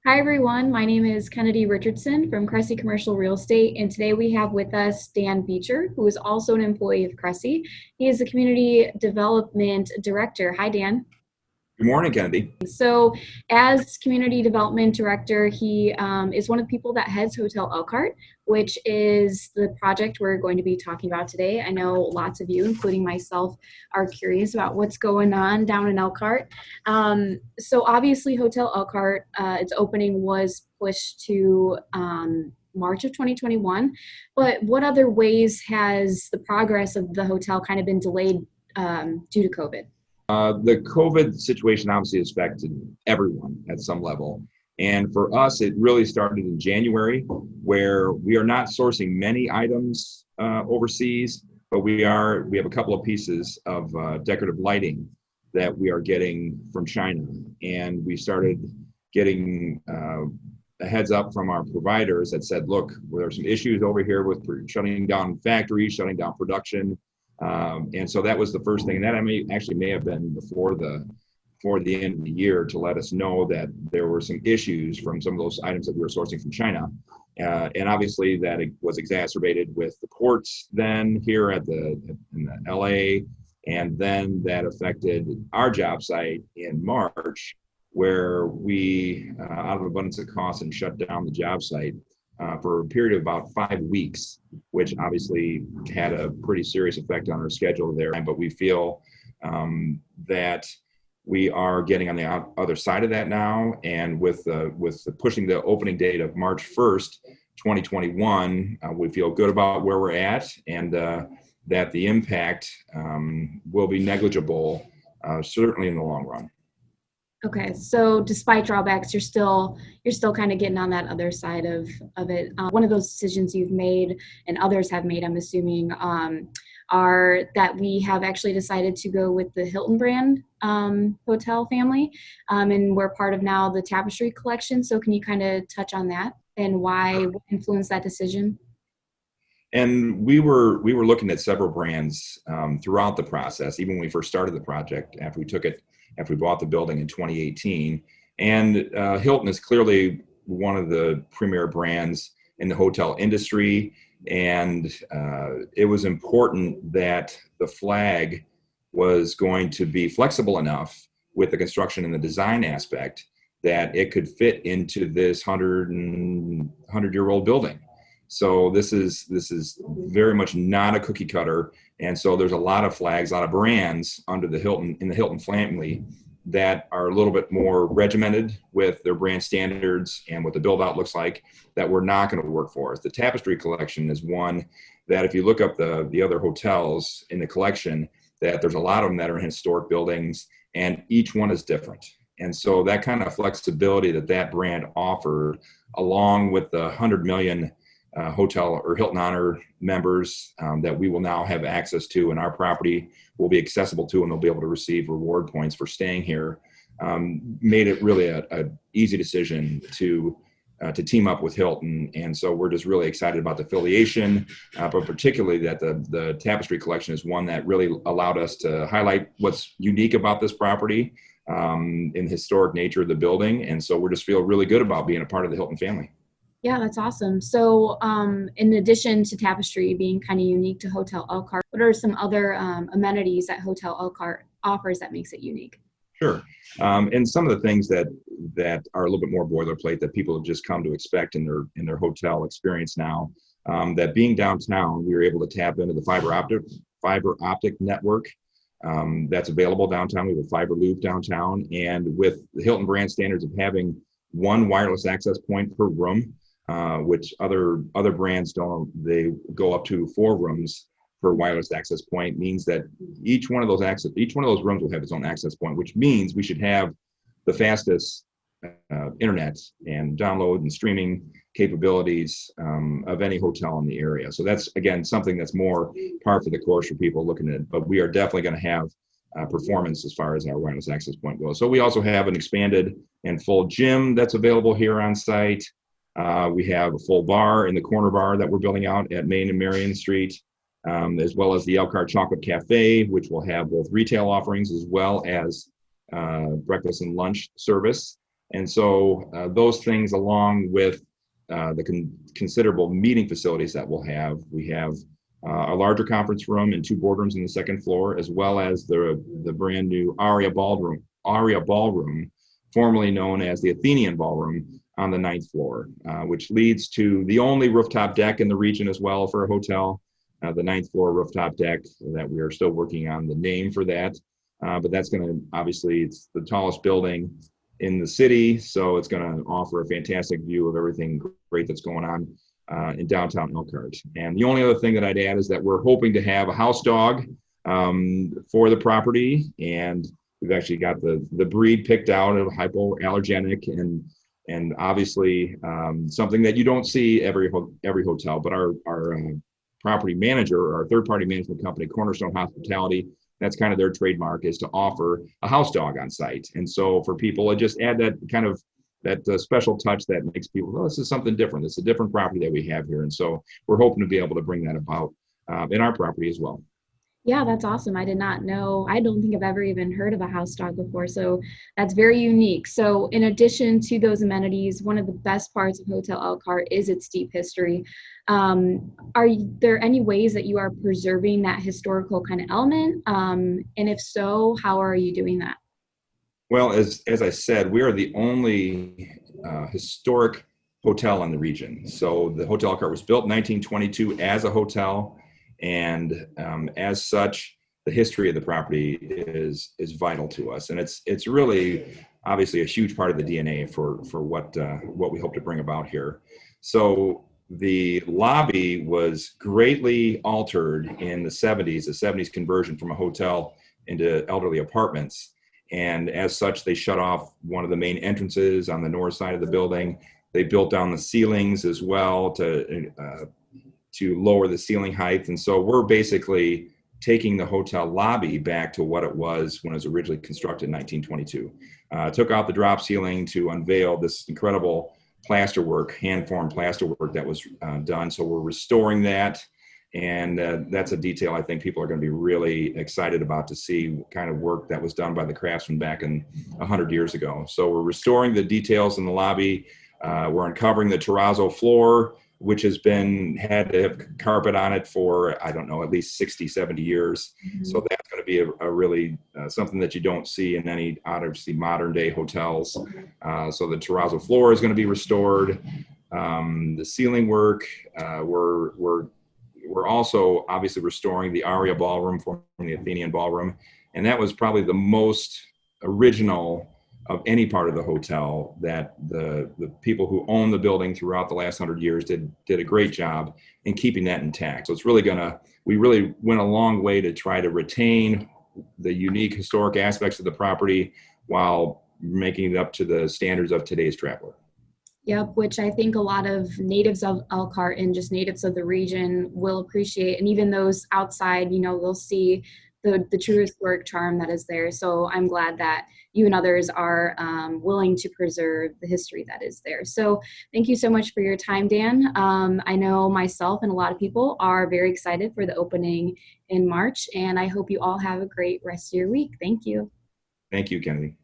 Hi everyone, my name is Kennedy Richardson from Cressy Commercial Real Estate, and today we have with us Dan Boecher, who is also an employee of Cressy. He is the Community Development Director. Hi, Dan. Good morning, Kennedy. So, as Community Development Director, he is one of the people that heads Hotel Elkhart, which is the project we're going to be talking about today. I know lots of you, including myself, are curious about what's going on down in Elkhart. So, obviously, Hotel Elkhart, its opening was pushed to March of 2021. But what other ways has the progress of the hotel kind of been delayed due to COVID? The COVID situation obviously has affected everyone at some level. And for us, it really started in January, where we are not sourcing many items overseas, but we have a couple of pieces of decorative lighting that we are getting from China. And we started getting a heads up from our providers that said, look, there are some issues over here with shutting down factories, shutting down production. And so that was the first thing, and that may have been before the end of the year, to let us know that there were some issues from some of those items that we were sourcing from China. And obviously that it was exacerbated with the ports then here in the LA, and then that affected our job site in March, where we, out of abundance of caution, shut down the job site for a period of about 5 weeks, which obviously had a pretty serious effect on our schedule there. But we feel that we are getting on the other side of that now, and with pushing the opening date of March 1st, 2021, we feel good about where we're at, and that the impact will be negligible, certainly in the long run. Okay, so despite drawbacks, you're still kind of getting on that other side of it. One of those decisions you've made and others have made, I'm assuming, are that we have actually decided to go with the Hilton brand hotel family, and we're part of now the Tapestry Collection. So can you kind of touch on that and what influenced that decision? And we were looking at several brands throughout the process, even when we first started the project, after we bought the building in 2018. And Hilton is clearly one of the premier brands in the hotel industry. And it was important that the flag was going to be flexible enough with the construction and the design aspect that it could fit into this 100-year-old building. So this is very much not a cookie cutter, and so there's a lot of flags, a lot of brands under the Hilton family that are a little bit more regimented with their brand standards and what the build out looks like, that we're not going to work for us. The Tapestry Collection is one that, if you look up the other hotels in the collection, that there's a lot of them that are in historic buildings, and each one is different. And so that kind of flexibility that brand offered, along with the 100 million hotel or Hilton Honor members that we will now have access to, and our property will be accessible to, and they'll be able to receive reward points for staying here, made it really a easy decision to team up with Hilton. And so we're just really excited about the affiliation, but particularly that the Tapestry Collection is one that really allowed us to highlight what's unique about this property in the historic nature of the building. And so we just feel really good about being a part of the Hilton family. Yeah, that's awesome. So, in addition to Tapestry being kind of unique to Hotel Elkhart, what are some other amenities that Hotel Elkhart offers that makes it unique? Sure. And some of the things that are a little bit more boilerplate that people have just come to expect in their hotel experience now, that being downtown, we were able to tap into the fiber optic network that's available downtown. We have a fiber loop downtown, and with the Hilton brand standards of having one wireless access point per room, which other brands don't. They go up to 4 rooms per wireless access point, means that each one of those rooms will have its own access point, which means we should have the fastest internet and download and streaming capabilities of any hotel in the area. So that's, again, something that's more par for the course for people looking at it. But we are definitely going to have performance as far as our wireless access point goes. So we also have an expanded and full gym that's available here on site. We have a full bar in the corner bar that we're building out at Main and Marion Street, as well as the Elkhart Chocolate Cafe, which will have both retail offerings as well as breakfast and lunch service. And so those things, along with the considerable meeting facilities that we'll have, we have a larger conference room and two boardrooms on the second floor, as well as the brand new Aria Ballroom, formerly known as the Athenian Ballroom, on the ninth floor, which leads to the only rooftop deck in the region as well for a hotel. The ninth floor rooftop deck that we are still working on the name for that. But that's going to, obviously, it's the tallest building in the city, so it's going to offer a fantastic view of everything great that's going on in downtown Elkhart. And the only other thing that I'd add is that we're hoping to have a house dog for the property, and we've actually got the breed picked out of hypoallergenic and obviously something that you don't see every hotel. But our property manager, our third-party management company, Cornerstone Hospitality, that's kind of their trademark, is to offer a house dog on site. And so for people, I just add that kind of that special touch that makes people, oh, this is something different. It's a different property that we have here. And so we're hoping to be able to bring that about in our property as well. Yeah, that's awesome. I did not know. I don't think I've ever even heard of a house dog before. So that's very unique. So, in addition to those amenities, one of the best parts of Hotel Elkhart is its deep history. There any ways that you are preserving that historical kind of element? And if so, how are you doing that? Well, as I said, we are the only historic hotel in the region. So the Hotel Elkhart was built in 1922 as a hotel. And as such, the history of the property is vital to us, and it's really obviously a huge part of the DNA for what we hope to bring about here. So the lobby was greatly altered in the 70s conversion from a hotel into elderly apartments, and as such, they shut off one of the main entrances on the north side of the building. They built down the ceilings as well to lower the ceiling height. And so we're basically taking the hotel lobby back to what it was when it was originally constructed in 1922. Took out the drop ceiling to unveil this incredible plasterwork, hand-formed plasterwork that was done. So we're restoring that. And that's a detail I think people are going to be really excited about, to see what kind of work that was done by the craftsmen back in 100 years ago. So we're restoring the details in the lobby. We're uncovering the terrazzo floor, which had to have carpet on it for, I don't know, at least 60, 70 years. Mm-hmm. So that's going to be a really something that you don't see in any, obviously, modern day hotels. So the terrazzo floor is going to be restored. The ceiling work, we're also obviously restoring the Aria Ballroom from the Athenian Ballroom. And that was probably the most original of any part of the hotel, that the people who own the building throughout the last 100 years did a great job in keeping that intact. So it's really we really went a long way to try to retain the unique historic aspects of the property while making it up to the standards of today's traveler. Yep, which I think a lot of natives of Elkhart and just natives of the region will appreciate. And even those outside, they'll see the true historic charm that is there. So I'm glad that you and others are willing to preserve the history that is there. So thank you so much for your time, Dan. I know myself and a lot of people are very excited for the opening in March, and I hope you all have a great rest of your week. Thank you. Thank you, Kennedy.